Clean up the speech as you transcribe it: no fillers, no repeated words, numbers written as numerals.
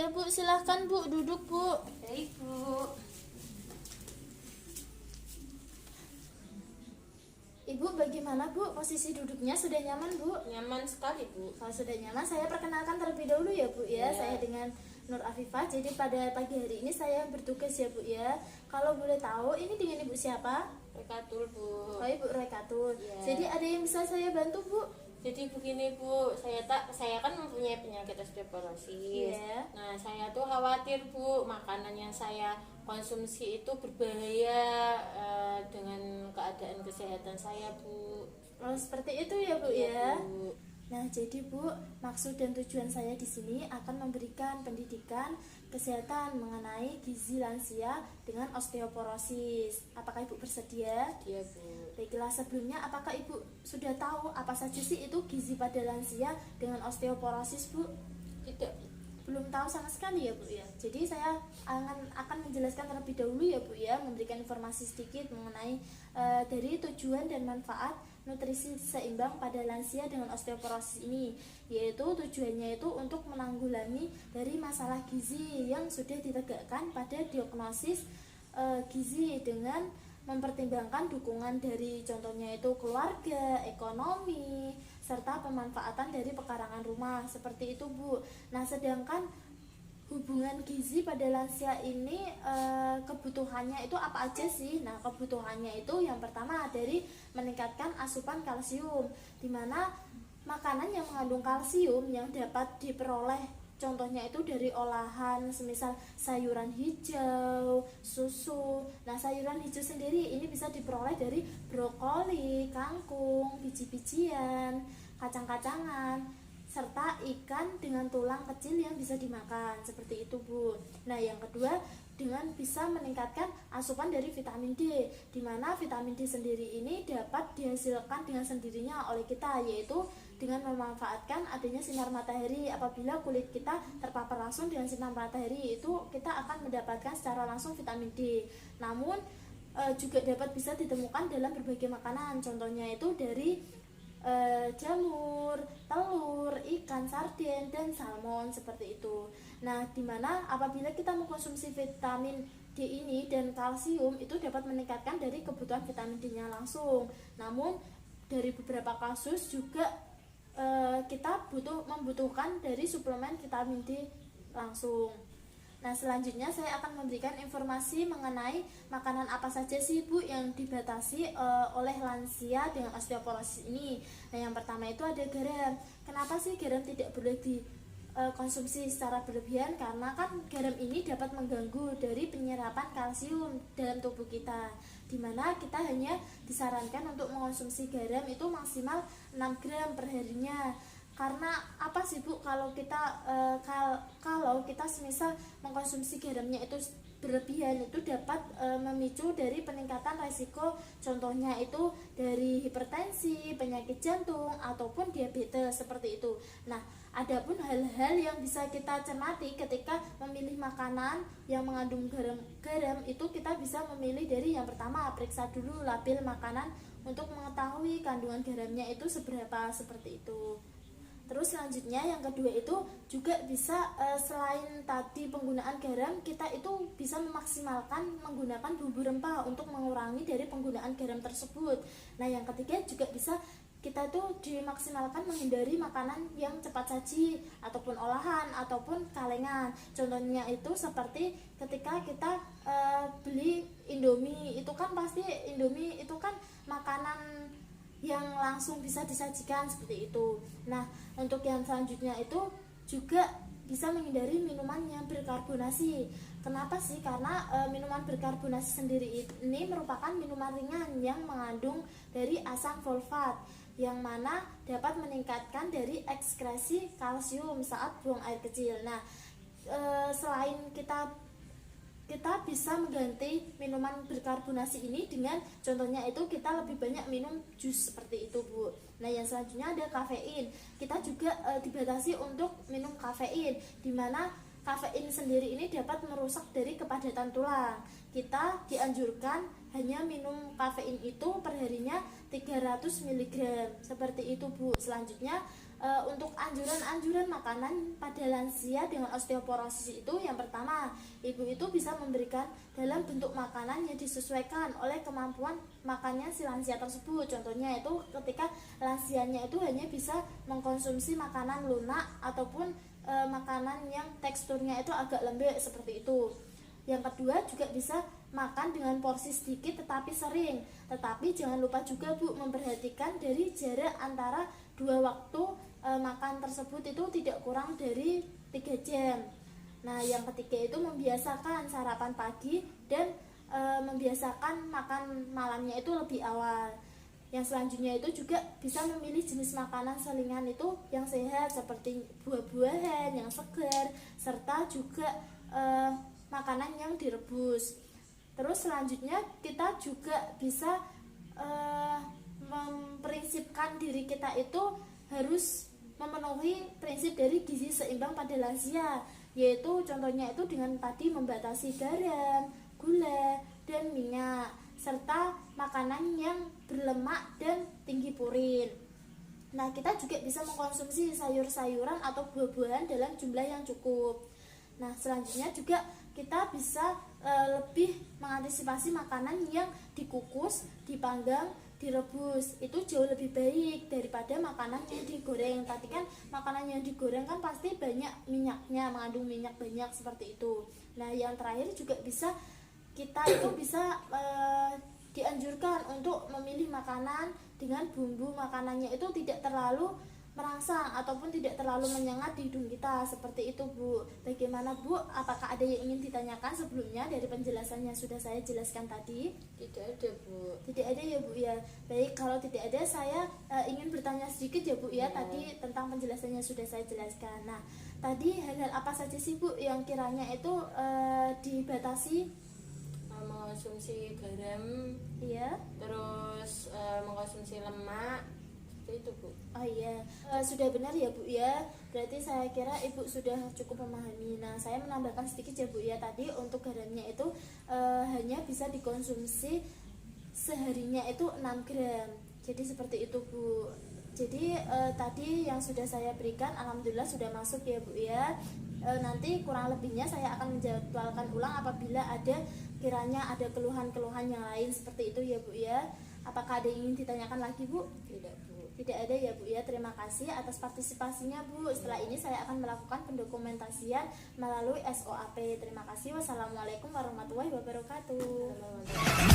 Ya Bu, silahkan Bu, duduk Bu. Baik Bu. Ibu bagaimana Bu, posisi duduknya sudah nyaman Bu? Nyaman sekali Bu. Kalau sudah nyaman, saya perkenalkan terlebih dahulu ya Bu ya. Ya. Saya dengan Nur Afifah. Jadi pada pagi hari ini saya bertugas ya Bu ya. Kalau boleh tahu, ini dengan Ibu siapa? Rekatul Bu. Oh, Ibu Rekatul. Ya. Jadi ada yang bisa saya bantu Bu? Jadi begini Bu, saya kan mempunyai penyakit osteoporosis. Iya. Nah, saya tuh khawatir Bu, makanan yang saya konsumsi itu berbahaya dengan keadaan kesehatan saya Bu. Oh, seperti itu ya Bu Iya, ya. Bu. Nah, jadi Bu, maksud dan tujuan saya di sini akan memberikan pendidikan kesehatan mengenai gizi lansia dengan osteoporosis. Apakah Ibu bersedia? Iya Bu. Baiklah, sebelumnya apakah Ibu sudah tahu apa saja sih itu gizi pada lansia dengan osteoporosis Bu? Tidak. Belum tahu sama sekali ya Bu ya. Jadi saya akan menjelaskan terlebih dahulu ya Bu ya, memberikan informasi sedikit mengenai dari tujuan dan manfaat nutrisi seimbang pada lansia dengan osteoporosis ini, yaitu tujuannya itu untuk menanggulangi dari masalah gizi yang sudah ditegakkan pada diagnosis gizi dengan mempertimbangkan dukungan dari contohnya itu keluarga, ekonomi, serta pemanfaatan dari pekarangan rumah, seperti itu Bu. Nah, sedangkan hubungan gizi pada lansia ini kebutuhannya itu apa aja sih? Nah, kebutuhannya itu yang pertama dari meningkatkan asupan kalsium, dimana makanan yang mengandung kalsium yang dapat diperoleh contohnya itu dari olahan semisal sayuran hijau, susu. Nah, sayuran hijau sendiri ini bisa diperoleh dari brokoli, kangkung, biji-bijian, kacang-kacangan, serta ikan dengan tulang kecil yang bisa dimakan, seperti itu Bu. Nah, yang kedua dengan bisa meningkatkan asupan dari vitamin D, di mana vitamin D sendiri ini dapat dihasilkan dengan sendirinya oleh kita, yaitu dengan memanfaatkan adanya sinar matahari. Apabila kulit kita terpapar langsung dengan sinar matahari, itu kita akan mendapatkan secara langsung vitamin D. Namun juga dapat bisa ditemukan dalam berbagai makanan, contohnya itu dari jamur, telur, ikan, sarden, dan salmon, seperti itu. Nah, dimana apabila kita mengkonsumsi vitamin D ini dan kalsium, itu dapat meningkatkan dari kebutuhan vitamin D-nya langsung. Namun dari beberapa kasus juga kita membutuhkan dari suplemen vitamin D langsung. Nah, selanjutnya saya akan memberikan informasi mengenai makanan apa saja sih Bu yang dibatasi oleh lansia dengan osteoporosis ini. Nah, yang pertama itu ada garam. Kenapa sih garam tidak boleh dikonsumsi secara berlebihan? Karena kan garam ini dapat mengganggu dari penyerapan kalsium dalam tubuh kita, dimana kita hanya disarankan untuk mengkonsumsi garam itu maksimal 6 gram per harinya. Karena apa sih Bu, kalau kita kalau kita semisal mengkonsumsi garamnya itu berlebihan, itu dapat memicu dari peningkatan resiko, contohnya itu dari hipertensi, penyakit jantung, ataupun diabetes, seperti itu. Nah, adapun hal-hal yang bisa kita cermati ketika memilih makanan yang mengandung garam itu kita bisa memilih dari yang pertama, periksa dulu label makanan untuk mengetahui kandungan garamnya itu seberapa, seperti itu. Terus selanjutnya yang kedua itu juga bisa selain tadi penggunaan garam, kita itu bisa memaksimalkan menggunakan bumbu rempah untuk mengurangi dari penggunaan garam tersebut. Nah, yang ketiga juga bisa kita tuh dimaksimalkan menghindari makanan yang cepat saji ataupun olahan ataupun kalengan. Contohnya itu seperti ketika kita beli Indomie, itu kan pasti Indomie itu kan makanan yang langsung bisa disajikan, seperti itu. Nah, untuk yang selanjutnya itu juga bisa menghindari minuman yang berkarbonasi. Kenapa sih? Karena minuman berkarbonasi sendiri ini merupakan minuman ringan yang mengandung dari asam folfat, yang mana dapat meningkatkan dari ekskresi kalsium saat buang air kecil. Nah, selain kita bisa mengganti minuman berkarbonasi ini dengan contohnya itu kita lebih banyak minum jus, seperti itu Bu. Nah, yang selanjutnya ada kafein. Kita juga dibatasi untuk minum kafein, dimana kafein sendiri ini dapat merusak dari kepadatan tulang. Kita dianjurkan hanya minum kafein itu perharinya 300 mg, seperti itu Bu. Selanjutnya Untuk anjuran-anjuran makanan pada lansia dengan osteoporosis itu, yang pertama, ibu itu bisa memberikan dalam bentuk makanan yang disesuaikan oleh kemampuan makannya si lansia tersebut. Contohnya itu ketika lansianya itu hanya bisa mengkonsumsi makanan lunak ataupun makanan yang teksturnya itu agak lembek seperti itu. Yang kedua, juga bisa makan dengan porsi sedikit tetapi sering. Tetapi jangan lupa juga Bu, memperhatikan dari jarak antara dua waktu makan tersebut itu tidak kurang dari 3 jam. Nah, yang ketiga itu membiasakan sarapan pagi dan membiasakan makan malamnya itu lebih awal. Yang selanjutnya itu juga bisa memilih jenis makanan selingan itu yang sehat seperti buah-buahan yang segar, serta juga makanan yang direbus. Terus selanjutnya kita juga bisa memprinsipkan diri kita itu harus memenuhi prinsip dari gizi seimbang pada lansia, yaitu contohnya itu dengan tadi membatasi garam, gula, dan minyak, serta makanan yang berlemak dan tinggi purin. Nah, kita juga bisa mengkonsumsi sayur-sayuran atau buah-buahan dalam jumlah yang cukup. Nah, selanjutnya juga kita bisa lebih mengantisipasi makanan yang dikukus, dipanggang, direbus. Itu jauh lebih baik daripada makanan yang digoreng. Tadi kan makanan yang digoreng kan pasti banyak minyaknya, mengandung minyak banyak seperti itu. Nah, yang terakhir juga bisa kita itu bisa dianjurkan untuk memilih makanan dengan bumbu makanannya itu tidak terlalu merangsang ataupun tidak terlalu menyengat di hidung kita, seperti itu Bu. Bagaimana Bu? Apakah ada yang ingin ditanyakan sebelumnya dari penjelasan yang sudah saya jelaskan tadi? Tidak ada Bu. Tidak ada ya Bu ya. Baik, kalau tidak ada saya ingin bertanya sedikit ya Bu ya, tadi tentang penjelasannya sudah saya jelaskan. Nah, tadi hal-hal apa saja sih Bu yang kiranya itu dibatasi? Mengkonsumsi garam, Iya. terus mengkonsumsi lemak, seperti itu Bu. Oh iya, sudah benar ya Bu ya. Berarti saya kira Ibu sudah cukup memahami. Nah, saya menambahkan sedikit ya Bu ya. Tadi untuk garamnya itu hanya bisa dikonsumsi seharinya itu 6 gram. Jadi seperti itu Bu. Jadi tadi yang sudah saya berikan alhamdulillah sudah masuk ya Bu ya. Nanti kurang lebihnya saya akan menjadwalkan ulang apabila ada kiranya ada keluhan-keluhan yang lain seperti itu ya Bu ya. Apakah ada yang ingin ditanyakan lagi Bu? Tidak Bu. Tidak ada ya Bu ya. Terima kasih atas partisipasinya Bu. Setelah ini saya akan melakukan pendokumentasian melalui SOAP. Terima kasih. Wassalamualaikum warahmatullahi wabarakatuh.